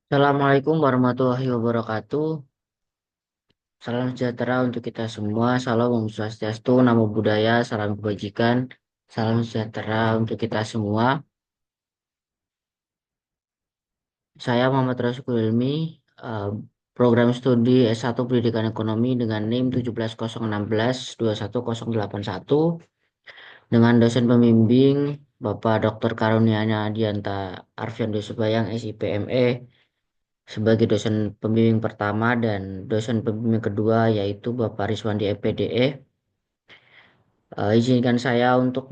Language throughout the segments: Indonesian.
Assalamualaikum warahmatullahi wabarakatuh. Salam sejahtera untuk kita semua. Salam Om Swastiastu, Namo Buddhaya, salam kebajikan. Salam sejahtera untuk kita semua. Saya Muhammad Rasul Ilmi, eh, program studi S1 Pendidikan Ekonomi dengan NIM 17016 21081 dengan dosen pembimbing Bapak Dr. Karunianya Dianta Arfiando Subayang SIPME sebagai dosen pembimbing pertama dan dosen pembimbing kedua yaitu Bapak Rizwandi MPDE. Izinkan saya untuk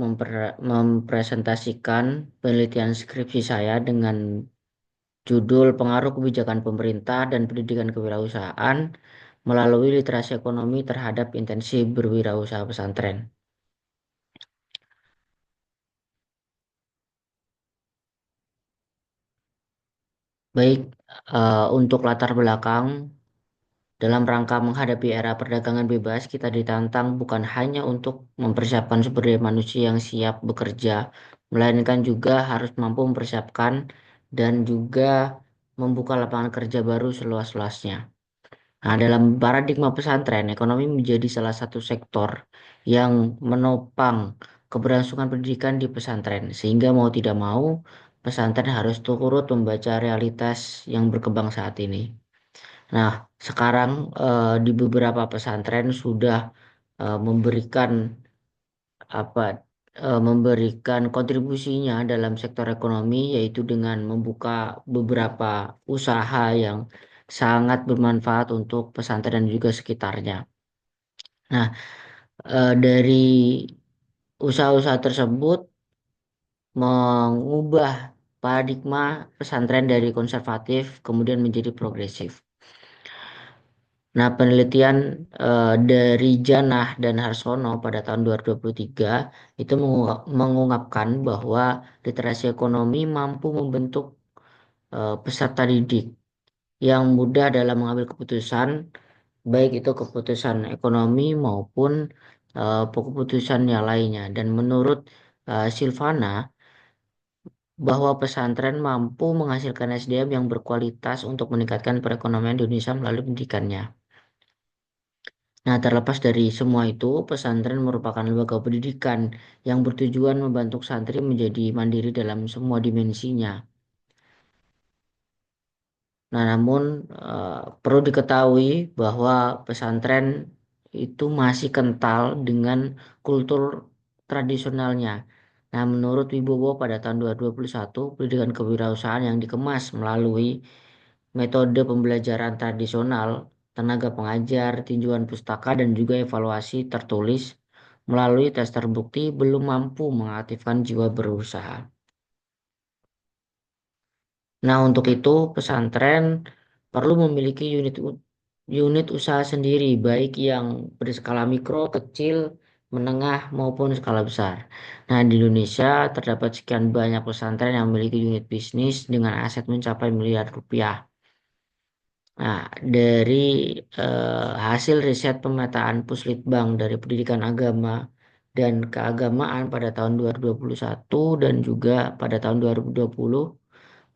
mempresentasikan penelitian skripsi saya dengan judul Pengaruh Kebijakan Pemerintah dan Pendidikan Kewirausahaan melalui literasi ekonomi terhadap intensi berwirausaha pesantren. Baik, untuk latar belakang dalam rangka menghadapi era perdagangan bebas, kita ditantang bukan hanya untuk mempersiapkan sumber daya manusia yang siap bekerja, melainkan juga harus mampu mempersiapkan dan juga membuka lapangan kerja baru seluas-luasnya. Nah, dalam paradigma pesantren, ekonomi menjadi salah satu sektor yang menopang keberlangsungan pendidikan di pesantren, sehingga mau tidak mau, pesantren harus turut membaca realitas yang berkembang saat ini. Nah, sekarang di beberapa pesantren sudah memberikan apa memberikan kontribusinya dalam sektor ekonomi yaitu dengan membuka beberapa usaha yang sangat bermanfaat untuk pesantren dan juga sekitarnya. Nah, dari usaha-usaha tersebut mengubah paradigma pesantren dari konservatif kemudian menjadi progresif. Nah, penelitian dari Janah dan Harsono pada tahun 2023 itu mengungkapkan bahwa literasi ekonomi mampu membentuk peserta didik yang mudah dalam mengambil keputusan, baik itu keputusan ekonomi maupun keputusan yang lainnya. Dan menurut Silvana, bahwa pesantren mampu menghasilkan SDM yang berkualitas untuk meningkatkan perekonomian di Indonesia melalui pendidikannya. Nah, terlepas dari semua itu, pesantren merupakan lembaga pendidikan yang bertujuan membantu santri menjadi mandiri dalam semua dimensinya. Nah, namun perlu diketahui bahwa pesantren itu masih kental dengan kultur tradisionalnya. Nah, menurut Wibowo pada tahun 2021, pendidikan kewirausahaan yang dikemas melalui metode pembelajaran tradisional, tenaga pengajar, tinjauan pustaka, dan juga evaluasi tertulis melalui tes terbukti belum mampu mengaktifkan jiwa berusaha. Nah, untuk itu pesantren perlu memiliki unit usaha sendiri, baik yang berskala mikro, kecil, menengah, maupun skala besar. Nah, di Indonesia terdapat sekian banyak pesantren yang memiliki unit bisnis dengan aset mencapai miliar rupiah. Nah, dari hasil riset pemetaan Puslitbang dari pendidikan agama dan keagamaan pada tahun 2021 dan juga pada tahun 2020,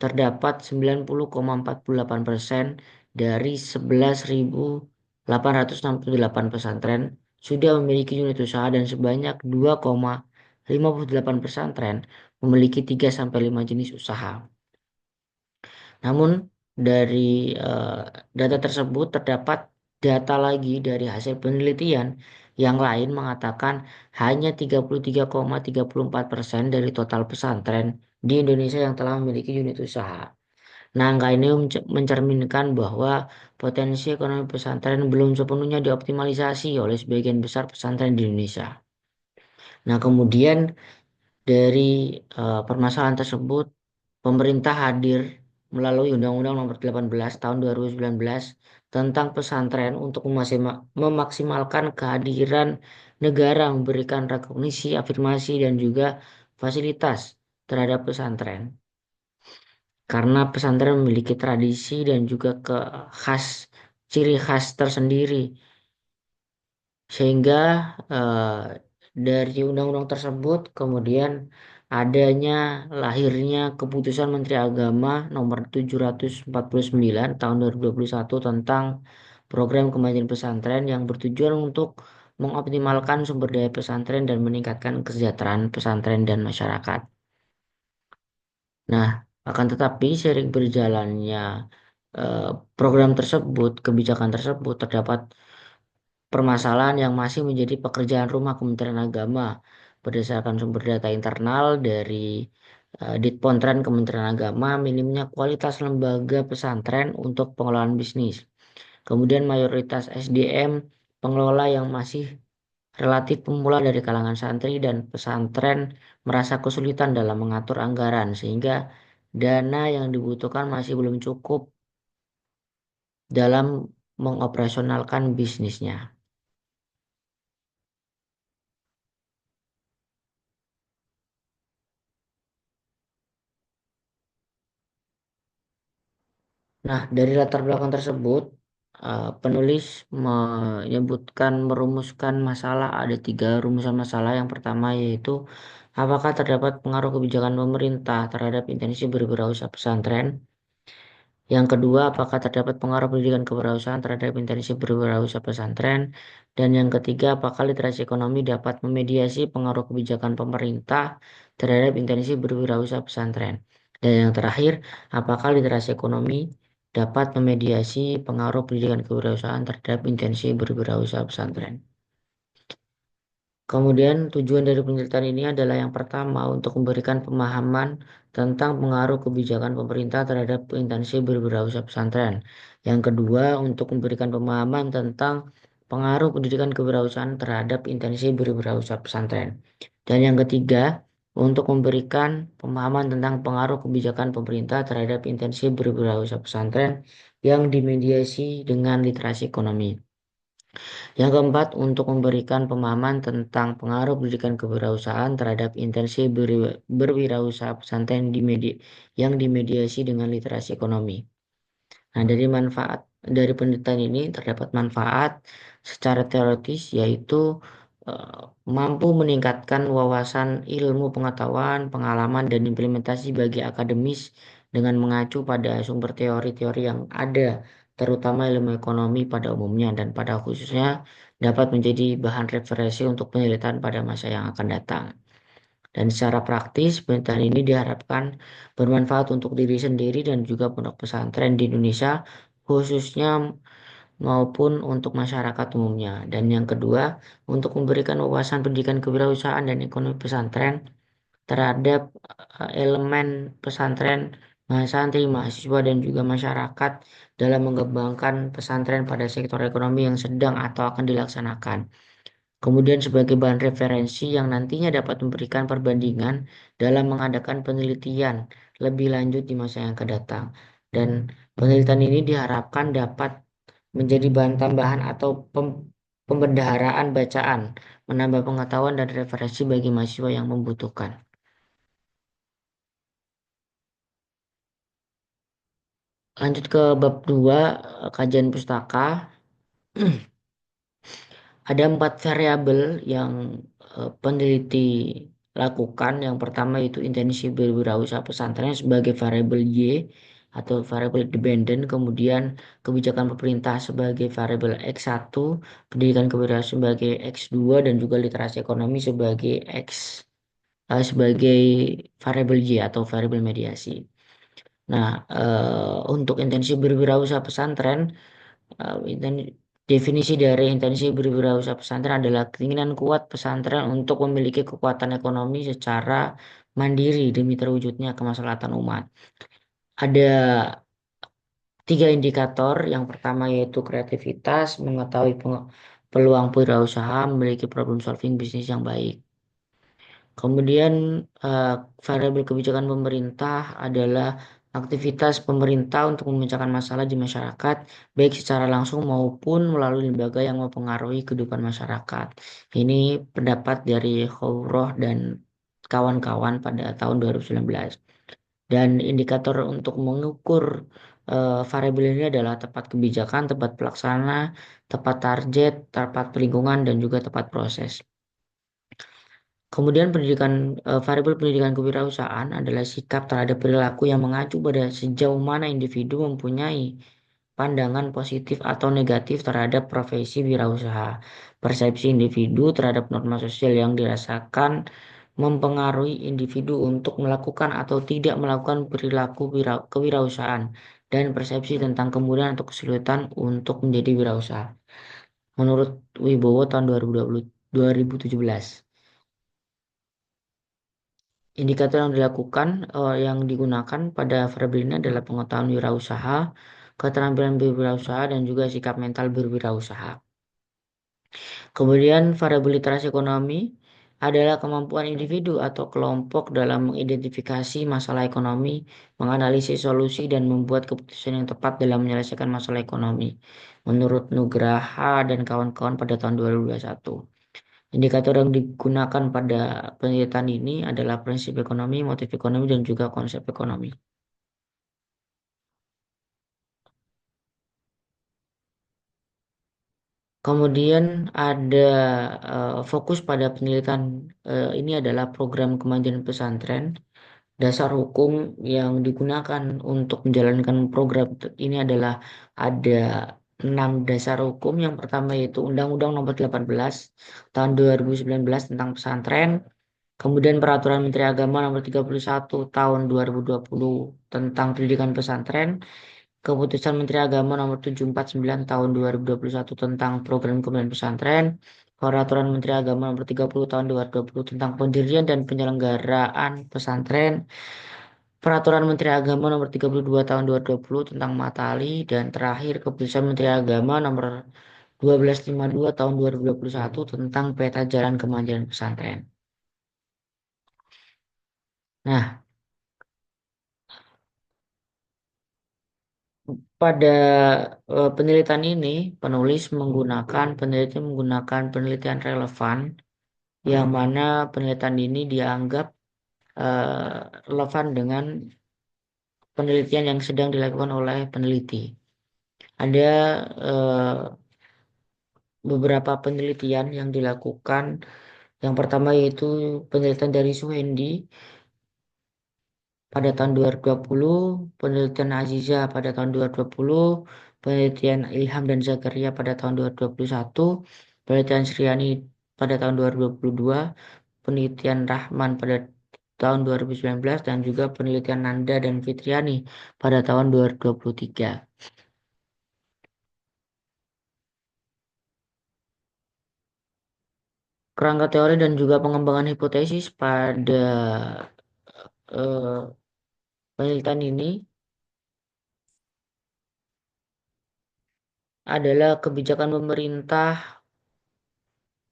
terdapat 90,48% dari 11.868 pesantren sudah memiliki unit usaha dan sebanyak 2,58 pesantren memiliki 3 sampai 5 jenis usaha. Namun dari eh, data tersebut terdapat data lagi dari hasil penelitian yang lain mengatakan hanya 33,34% dari total pesantren di Indonesia yang telah memiliki unit usaha. Nah, angka ini mencerminkan bahwa potensi ekonomi pesantren belum sepenuhnya dioptimalisasi oleh sebagian besar pesantren di Indonesia. Nah, kemudian dari permasalahan tersebut, pemerintah hadir melalui Undang-Undang Nomor 18 Tahun 2019 tentang pesantren untuk memaksimalkan kehadiran negara memberikan rekognisi, afirmasi, dan juga fasilitas terhadap pesantren. Karena pesantren memiliki tradisi dan juga ciri khas tersendiri. Sehingga eh, dari undang-undang tersebut kemudian adanya lahirnya Keputusan Menteri Agama nomor 749 tahun 2021 tentang program kemajuan pesantren yang bertujuan untuk mengoptimalkan sumber daya pesantren dan meningkatkan kesejahteraan pesantren dan masyarakat. Nah, akan tetapi seiring berjalannya eh, program tersebut, kebijakan tersebut, terdapat permasalahan yang masih menjadi pekerjaan rumah Kementerian Agama berdasarkan sumber data internal dari Ditpontren Kementerian Agama, minimnya kualitas lembaga pesantren untuk pengelolaan bisnis. Kemudian mayoritas SDM pengelola yang masih relatif pemula dari kalangan santri dan pesantren merasa kesulitan dalam mengatur anggaran sehingga dana yang dibutuhkan masih belum cukup dalam mengoperasionalkan bisnisnya. Nah, dari latar belakang tersebut, penulis menyebutkan merumuskan masalah ada tiga rumusan masalah. Yang pertama yaitu apakah terdapat pengaruh kebijakan pemerintah terhadap intensi berwirausaha pesantren? Yang kedua, apakah terdapat pengaruh pendidikan kewirausahaan terhadap intensi berwirausaha pesantren? Dan yang ketiga, apakah literasi ekonomi dapat memediasi pengaruh kebijakan pemerintah terhadap intensi berwirausaha pesantren? Dan yang terakhir, apakah literasi ekonomi dapat memediasi pengaruh pendidikan kewirausahaan terhadap intensi berwirausaha pesantren? Kemudian tujuan dari penelitian ini adalah yang pertama untuk memberikan pemahaman tentang pengaruh kebijakan pemerintah terhadap intensi berwirausaha pesantren. Yang kedua untuk memberikan pemahaman tentang pengaruh pendidikan kewirausahaan terhadap intensi berwirausaha pesantren. Dan yang ketiga untuk memberikan pemahaman tentang pengaruh kebijakan pemerintah terhadap intensi berwirausaha pesantren yang dimediasi dengan literasi ekonomi. Yang keempat, untuk memberikan pemahaman tentang pengaruh pendidikan kewirausahaan terhadap intensi berwirausaha pesantren yang dimediasi dengan literasi ekonomi. Nah, dari penelitian ini terdapat manfaat secara teoritis yaitu eh, mampu meningkatkan wawasan ilmu pengetahuan, pengalaman dan implementasi bagi akademis dengan mengacu pada sumber teori-teori yang ada, terutama ilmu ekonomi pada umumnya dan pada khususnya dapat menjadi bahan referensi untuk penelitian pada masa yang akan datang. Dan secara praktis, penelitian ini diharapkan bermanfaat untuk diri sendiri dan juga pondok pesantren di Indonesia, khususnya maupun untuk masyarakat umumnya. Dan yang kedua, untuk memberikan wawasan pendidikan kewirausahaan dan ekonomi pesantren terhadap elemen pesantren, santri, mahasiswa, dan juga masyarakat dalam mengembangkan pesantren pada sektor ekonomi yang sedang atau akan dilaksanakan. Kemudian sebagai bahan referensi yang nantinya dapat memberikan perbandingan dalam mengadakan penelitian lebih lanjut di masa yang akan datang. Dan penelitian ini diharapkan dapat menjadi bahan tambahan atau pembendaharaan bacaan, menambah pengetahuan dan referensi bagi mahasiswa yang membutuhkan. Lanjut ke bab 2, kajian pustaka. Ada 4 variabel yang peneliti lakukan. Yang pertama itu intensi berwirausaha pesantren sebagai variabel Y atau variabel dependent. Kemudian kebijakan pemerintah sebagai variabel X1, pendidikan kewirausahaan sebagai X2, dan juga literasi ekonomi sebagai variabel Y atau variabel mediasi. Nah, untuk intensi berwirausaha pesantren, definisi dari intensi berwirausaha pesantren adalah keinginan kuat pesantren untuk memiliki kekuatan ekonomi secara mandiri demi terwujudnya kemaslahatan umat. Ada tiga indikator. Yang pertama yaitu kreativitas, mengetahui peluang wirausaha, memiliki problem solving bisnis yang baik. Kemudian eh, variabel kebijakan pemerintah adalah aktivitas pemerintah untuk memecahkan masalah di masyarakat, baik secara langsung maupun melalui lembaga yang mempengaruhi kehidupan masyarakat. Ini pendapat dari Khouroh dan kawan-kawan pada tahun 2019. Dan indikator untuk mengukur variabel ini adalah tepat kebijakan, tepat pelaksana, tepat target, tepat lingkungan, dan juga tepat proses. Kemudian variabel pendidikan kewirausahaan adalah sikap terhadap perilaku yang mengacu pada sejauh mana individu mempunyai pandangan positif atau negatif terhadap profesi wirausaha. Persepsi individu terhadap norma sosial yang dirasakan mempengaruhi individu untuk melakukan atau tidak melakukan perilaku kewirausahaan dan persepsi tentang kemudahan atau kesulitan untuk menjadi wirausaha. Menurut Wibowo tahun 2017. Indikator yang digunakan pada variabel ini adalah pengetahuan wirausaha, keterampilan berwirausaha, dan juga sikap mental berwirausaha. Kemudian variabel literasi ekonomi adalah kemampuan individu atau kelompok dalam mengidentifikasi masalah ekonomi, menganalisis solusi, dan membuat keputusan yang tepat dalam menyelesaikan masalah ekonomi. Menurut Nugraha dan kawan-kawan pada tahun 2021. Indikator yang digunakan pada penelitian ini adalah prinsip ekonomi, motif ekonomi, dan juga konsep ekonomi. Kemudian ada fokus pada penelitian ini adalah program kemajuan pesantren. Dasar hukum yang digunakan untuk menjalankan program ini adalah ada 6 dasar hukum. Yang pertama yaitu Undang-Undang Nomor 18 Tahun 2019 tentang pesantren. Kemudian Peraturan Menteri Agama Nomor 31 Tahun 2020 tentang pendidikan pesantren. Keputusan Menteri Agama Nomor 749 Tahun 2021 tentang program kebudayaan pesantren. Peraturan Menteri Agama Nomor 30 Tahun 2020 tentang pendirian dan penyelenggaraan pesantren. Peraturan Menteri Agama Nomor 32 Tahun 2020 tentang Matali. Dan terakhir Keputusan Menteri Agama Nomor 1252 Tahun 2021 tentang peta jalan kemajuan pesantren. Nah, pada penelitian ini, peneliti menggunakan penelitian relevan, yang mana penelitian ini dianggap eh, relevan dengan penelitian yang sedang dilakukan oleh peneliti. Ada eh, beberapa penelitian yang dilakukan. Yang pertama yaitu penelitian dari Suhendi pada tahun 2020, penelitian Aziza pada tahun 2020, penelitian Ilham dan Zakaria pada tahun 2021, penelitian Sriani pada tahun 2022, penelitian Rahman pada tahun 2019, dan juga penelitian Nanda dan Fitriani pada tahun 2023. Kerangka teori dan juga pengembangan hipotesis pada eh, penelitian ini adalah kebijakan pemerintah.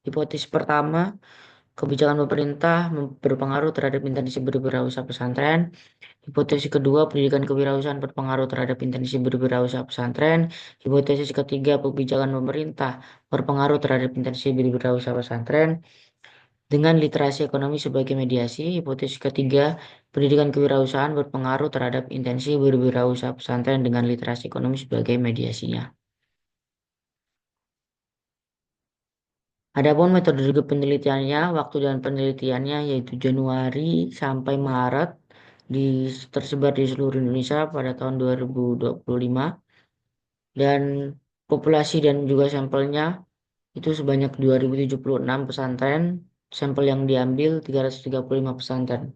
Hipotesis pertama, kebijakan pemerintah berpengaruh terhadap intensi berwirausaha pesantren. Hipotesis kedua, pendidikan kewirausahaan berpengaruh terhadap intensi berwirausaha pesantren. Hipotesis ketiga, kebijakan pemerintah berpengaruh terhadap intensi berwirausaha pesantren dengan literasi ekonomi sebagai mediasi. Hipotesis ketiga, pendidikan kewirausahaan berpengaruh terhadap intensi berwirausaha pesantren dengan literasi ekonomi sebagai mediasinya. Adapun metode penelitiannya, waktu dan penelitiannya yaitu Januari sampai Maret tersebar di seluruh Indonesia pada tahun 2025, dan populasi dan juga sampelnya itu sebanyak 2076 pesantren, sampel yang diambil 335 pesantren.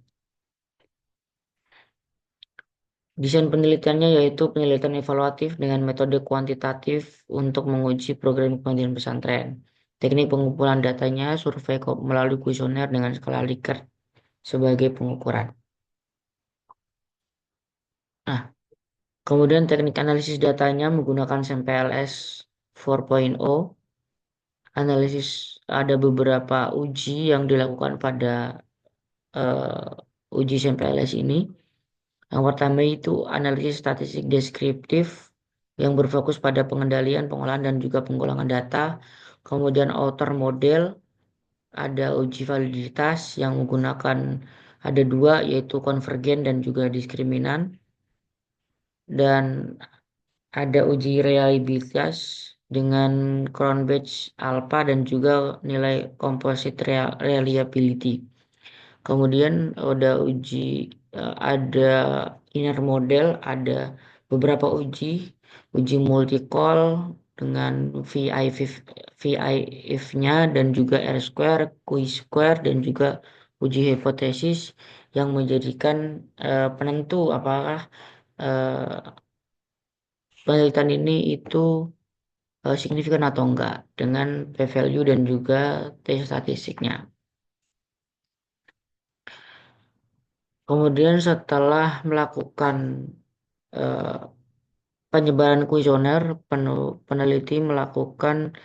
Desain penelitiannya yaitu penelitian evaluatif dengan metode kuantitatif untuk menguji program kemandirian pesantren. Teknik pengumpulan datanya survei melalui kuesioner dengan skala Likert sebagai pengukuran. Nah, kemudian teknik analisis datanya menggunakan SampleS 4.0. Analisis ada beberapa uji yang dilakukan pada uji SampleS ini. Yang pertama itu analisis statistik deskriptif yang berfokus pada pengendalian, pengolahan, dan juga penggolongan data. Kemudian outer model, ada uji validitas yang menggunakan ada dua yaitu konvergen dan juga diskriminan. Dan ada uji reliabilitas dengan Cronbach alpha dan juga nilai composite reliability. Kemudian ada inner model, ada beberapa uji multi call dengan VIF-nya dan juga R square, Q-square dan juga uji hipotesis yang menjadikan penentu apakah eh, penelitian ini itu signifikan atau enggak dengan p-value dan juga t statistiknya. Kemudian setelah melakukan eh, penyebaran kuesioner, peneliti melakukan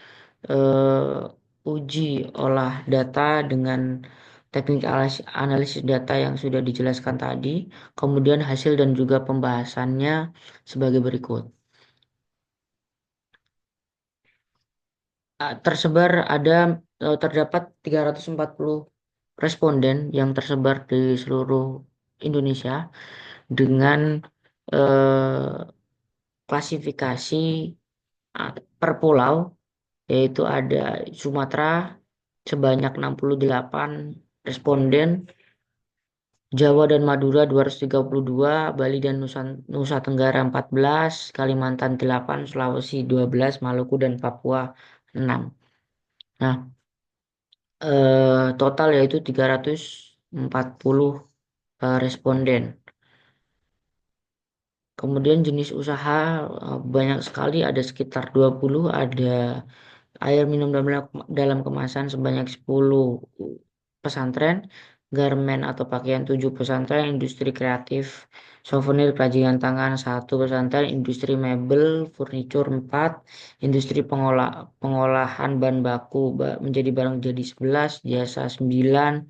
uji olah data dengan teknik analisis data yang sudah dijelaskan tadi, kemudian hasil dan juga pembahasannya sebagai berikut. Terdapat 340 responden yang tersebar di seluruh Indonesia dengan eh, klasifikasi per pulau, yaitu ada Sumatera sebanyak 68 responden, Jawa dan Madura 232, Bali dan Nusa Tenggara 14, Kalimantan 8, Sulawesi 12, Maluku dan Papua 6. Nah, total yaitu 340 responden. Kemudian jenis usaha banyak sekali, ada sekitar 20, ada air minum dalam kemasan sebanyak 10 pesantren, garmen atau pakaian 7 pesantren, industri kreatif, souvenir kerajinan tangan 1 pesantren, industri mebel, furnitur 4, industri pengolahan bahan baku menjadi barang jadi 11, jasa 9,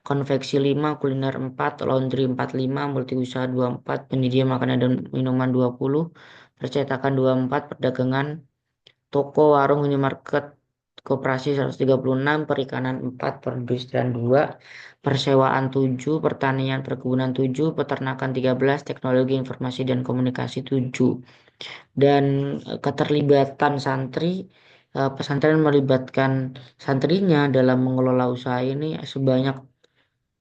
konveksi 5, kuliner 4, laundry 45, multiusaha 24, penyedia makanan dan minuman 20, percetakan 24, perdagangan toko, warung, minimarket, koperasi 136, perikanan 4, perindustrian 2, persewaan 7, pertanian perkebunan 7, peternakan 13, teknologi informasi dan komunikasi 7. Dan keterlibatan santri, pesantren melibatkan santrinya dalam mengelola usaha ini sebanyak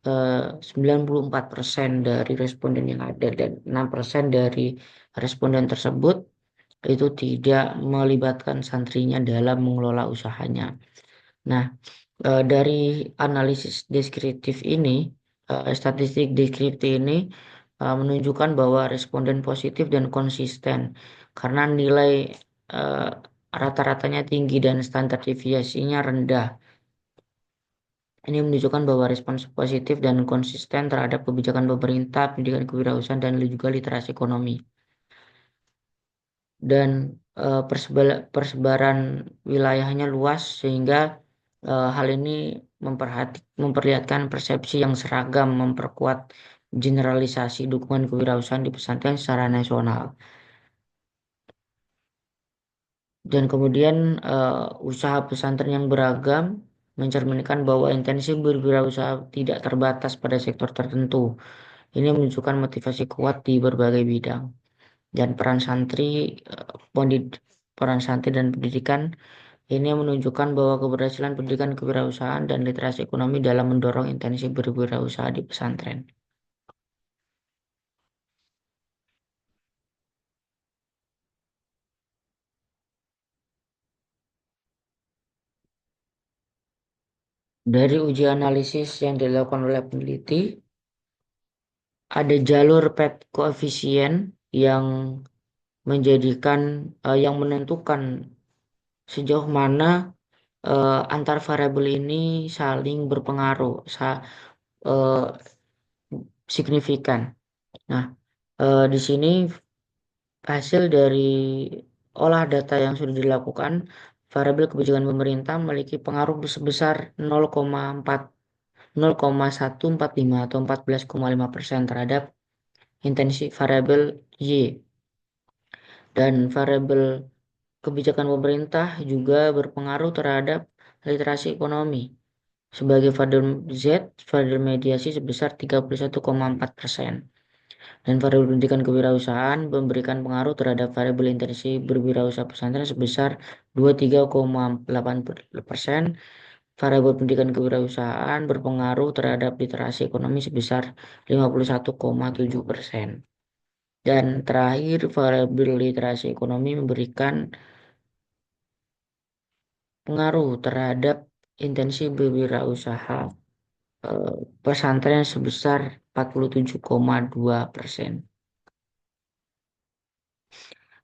94% dari responden yang ada, dan 6% dari responden tersebut itu tidak melibatkan santrinya dalam mengelola usahanya. Nah, dari analisis deskriptif ini, statistik deskriptif ini menunjukkan bahwa responden positif dan konsisten karena nilai eh, rata-ratanya tinggi dan standar deviasinya rendah. Ini menunjukkan bahwa respons positif dan konsisten terhadap kebijakan pemerintah, pendidikan kewirausahaan, dan juga literasi ekonomi. Dan persebaran wilayahnya luas sehingga hal ini memperlihatkan persepsi yang seragam, memperkuat generalisasi dukungan kewirausahaan di pesantren secara nasional. Dan kemudian usaha pesantren yang beragam mencerminkan bahwa intensi berwirausaha tidak terbatas pada sektor tertentu. Ini menunjukkan motivasi kuat di berbagai bidang. Dan eh, pendid- peran santri dan pendidikan ini menunjukkan bahwa keberhasilan pendidikan kewirausahaan dan literasi ekonomi dalam mendorong intensi berwirausaha di pesantren. Dari uji analisis yang dilakukan oleh peneliti, ada jalur PET koefisien yang yang menentukan sejauh mana antar variabel ini saling berpengaruh, eh, signifikan. Nah, di sini hasil dari olah data yang sudah dilakukan, variabel kebijakan pemerintah memiliki pengaruh sebesar 0,145 atau 14,5% terhadap intensi variabel Y. Dan variabel kebijakan pemerintah juga berpengaruh terhadap literasi ekonomi. Sebagai variabel Z, variabel mediasi sebesar 31,4%. Dan variabel pendidikan kewirausahaan memberikan pengaruh terhadap variabel intensi berwirausaha pesantren sebesar 23,8%, Variabel pendidikan kewirausahaan berpengaruh terhadap literasi ekonomi sebesar 51,7%. Dan terakhir, variabel literasi ekonomi memberikan pengaruh terhadap intensi berwirausaha eh, pesantren sebesar 47,2%.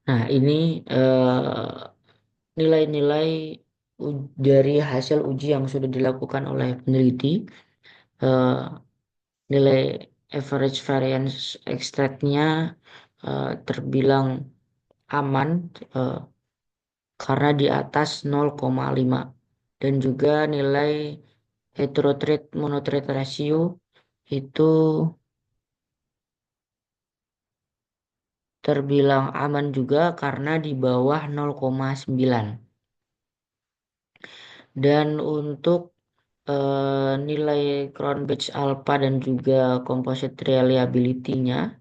Nah, ini nilai-nilai dari hasil uji yang sudah dilakukan oleh peneliti. eh, Nilai average variance extract-nya terbilang aman eh, karena di atas 0,5, dan juga nilai heterotrade monotrade ratio itu terbilang aman juga karena di bawah 0,9. Dan untuk nilai Crown Batch Alpha dan juga Composite Reliability-nya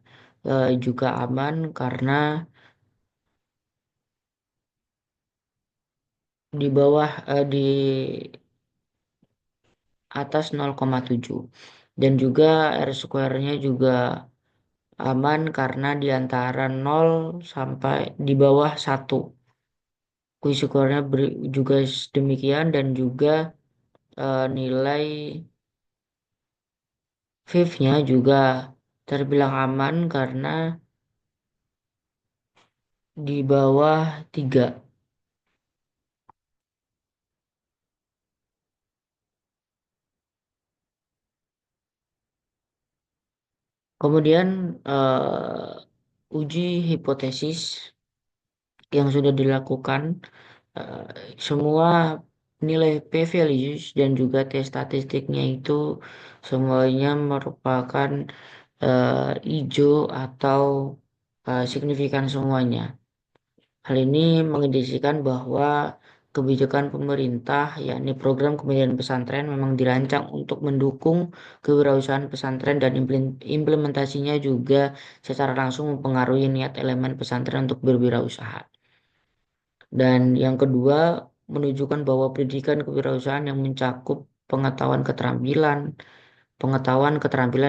juga aman karena di bawah di atas 0,7, dan juga R square-nya juga aman karena di antara 0 sampai di bawah 1. Q-score-nya juga demikian, dan juga nilai VIF-nya juga terbilang aman karena di bawah 3. Kemudian uji hipotesis yang sudah dilakukan, eh, semua nilai p-values dan juga T statistiknya itu semuanya merupakan hijau atau signifikan semuanya. Hal ini mengindikasikan bahwa kebijakan pemerintah, yakni program kebudayaan pesantren, memang dirancang untuk mendukung kewirausahaan pesantren, dan implementasinya juga secara langsung mempengaruhi niat elemen pesantren untuk berwirausaha. Dan yang kedua, menunjukkan bahwa pendidikan kewirausahaan yang mencakup pengetahuan keterampilan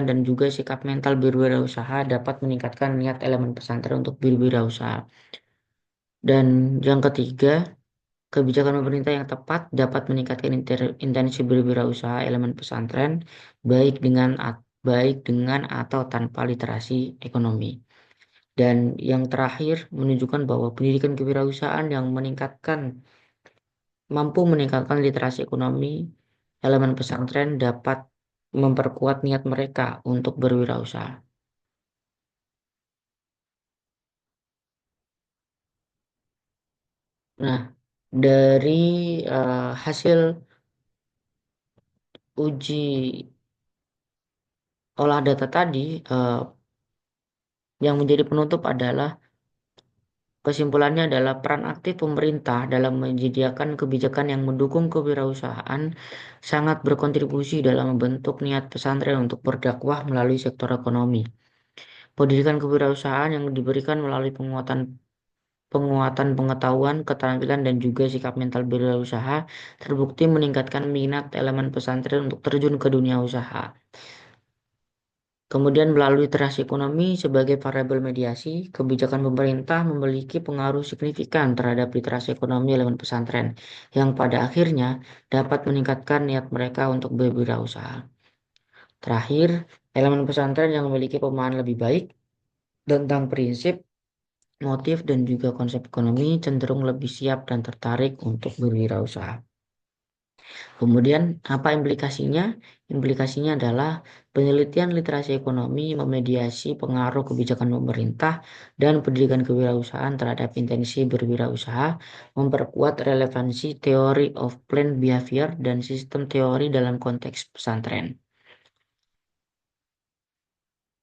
dan juga sikap mental berwirausaha dapat meningkatkan niat elemen pesantren untuk berwirausaha. Dan yang ketiga, kebijakan pemerintah yang tepat dapat meningkatkan intensi berwirausaha elemen pesantren, baik dengan atau tanpa literasi ekonomi. Dan yang terakhir, menunjukkan bahwa pendidikan kewirausahaan yang mampu meningkatkan literasi ekonomi elemen pesantren dapat memperkuat niat mereka untuk berwirausaha. Nah, dari hasil uji olah data tadi, eh, yang menjadi penutup adalah kesimpulannya adalah peran aktif pemerintah dalam menyediakan kebijakan yang mendukung kewirausahaan sangat berkontribusi dalam membentuk niat pesantren untuk berdakwah melalui sektor ekonomi. Pendidikan kewirausahaan yang diberikan melalui penguatan penguatan pengetahuan, keterampilan, dan juga sikap mental berwirausaha terbukti meningkatkan minat elemen pesantren untuk terjun ke dunia usaha. Kemudian melalui literasi ekonomi sebagai variabel mediasi, kebijakan pemerintah memiliki pengaruh signifikan terhadap literasi ekonomi elemen pesantren, yang pada akhirnya dapat meningkatkan niat mereka untuk berwirausaha. Terakhir, elemen pesantren yang memiliki pemahaman lebih baik tentang prinsip, motif, dan juga konsep ekonomi cenderung lebih siap dan tertarik untuk berwirausaha. Kemudian, apa implikasinya? Implikasinya adalah penelitian literasi ekonomi memediasi pengaruh kebijakan pemerintah dan pendidikan kewirausahaan terhadap intensi berwirausaha, memperkuat relevansi teori of planned behavior dan sistem teori dalam konteks pesantren.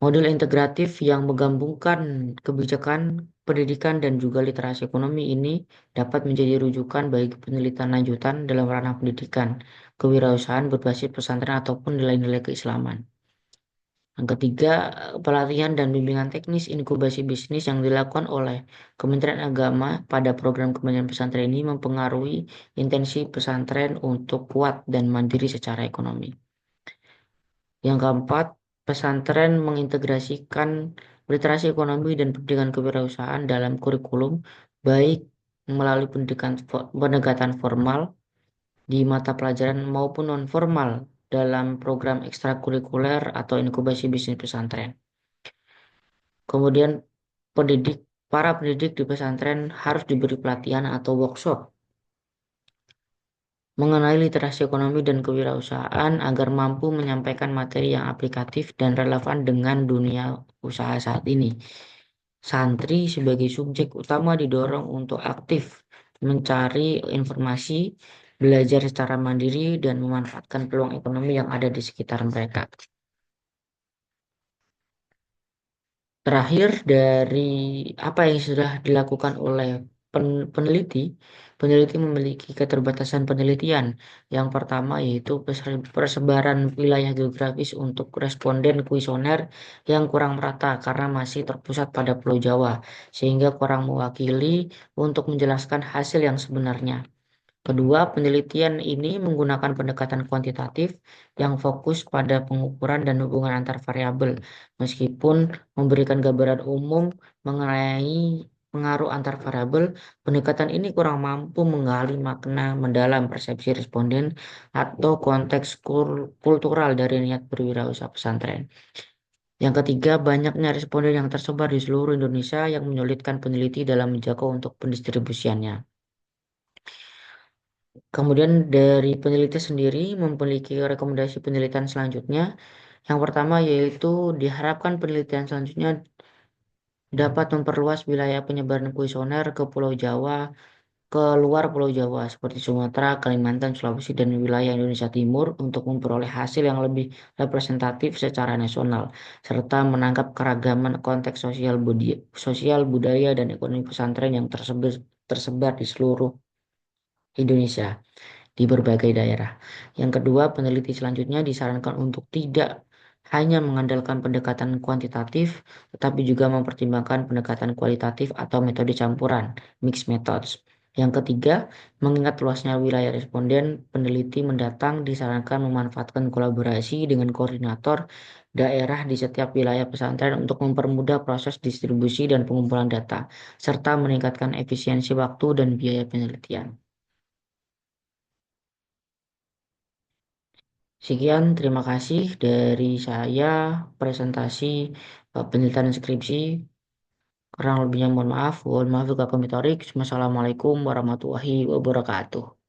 Model integratif yang menggabungkan kebijakan, pendidikan, dan juga literasi ekonomi ini dapat menjadi rujukan bagi penelitian lanjutan dalam ranah pendidikan, kewirausahaan berbasis pesantren ataupun nilai-nilai keislaman. Yang ketiga, pelatihan dan bimbingan teknis inkubasi bisnis yang dilakukan oleh Kementerian Agama pada program Kementerian Pesantren ini mempengaruhi intensi pesantren untuk kuat dan mandiri secara ekonomi. Yang keempat, pesantren mengintegrasikan literasi ekonomi dan pendidikan kewirausahaan dalam kurikulum, baik melalui pendekatan formal di mata pelajaran maupun non-formal dalam program ekstrakurikuler atau inkubasi bisnis pesantren. Kemudian pendidik, para pendidik di pesantren harus diberi pelatihan atau workshop mengenai literasi ekonomi dan kewirausahaan agar mampu menyampaikan materi yang aplikatif dan relevan dengan dunia usaha saat ini. Santri sebagai subjek utama didorong untuk aktif mencari informasi, belajar secara mandiri, dan memanfaatkan peluang ekonomi yang ada di sekitar mereka. Terakhir, dari apa yang sudah dilakukan oleh peneliti, peneliti memiliki keterbatasan penelitian. Yang pertama yaitu persebaran wilayah geografis untuk responden kuesioner yang kurang merata karena masih terpusat pada Pulau Jawa, sehingga kurang mewakili untuk menjelaskan hasil yang sebenarnya. Kedua, penelitian ini menggunakan pendekatan kuantitatif yang fokus pada pengukuran dan hubungan antar variabel, meskipun memberikan gambaran umum mengenai pengaruh antar variabel. Pendekatan ini kurang mampu menggali makna mendalam persepsi responden atau konteks kultural dari niat berwirausaha pesantren. Yang ketiga, banyaknya responden yang tersebar di seluruh Indonesia yang menyulitkan peneliti dalam menjangkau untuk pendistribusiannya. Kemudian dari peneliti sendiri memiliki rekomendasi penelitian selanjutnya. Yang pertama yaitu diharapkan penelitian selanjutnya dapat memperluas wilayah penyebaran kuesioner ke Pulau Jawa, ke luar Pulau Jawa seperti Sumatera, Kalimantan, Sulawesi, dan wilayah Indonesia Timur untuk memperoleh hasil yang lebih representatif secara nasional, serta menangkap keragaman konteks sosial, budaya, dan ekonomi pesantren yang tersebar di seluruh Indonesia, di berbagai daerah. Yang kedua, peneliti selanjutnya disarankan untuk tidak hanya mengandalkan pendekatan kuantitatif, tetapi juga mempertimbangkan pendekatan kualitatif atau metode campuran, mixed methods. Yang ketiga, mengingat luasnya wilayah responden, peneliti mendatang disarankan memanfaatkan kolaborasi dengan koordinator daerah di setiap wilayah pesantren untuk mempermudah proses distribusi dan pengumpulan data, serta meningkatkan efisiensi waktu dan biaya penelitian. Sekian, terima kasih dari saya presentasi penelitian skripsi. Kurang lebihnya mohon maaf. Mohon maaf juga komentarik. Wassalamualaikum warahmatullahi wabarakatuh.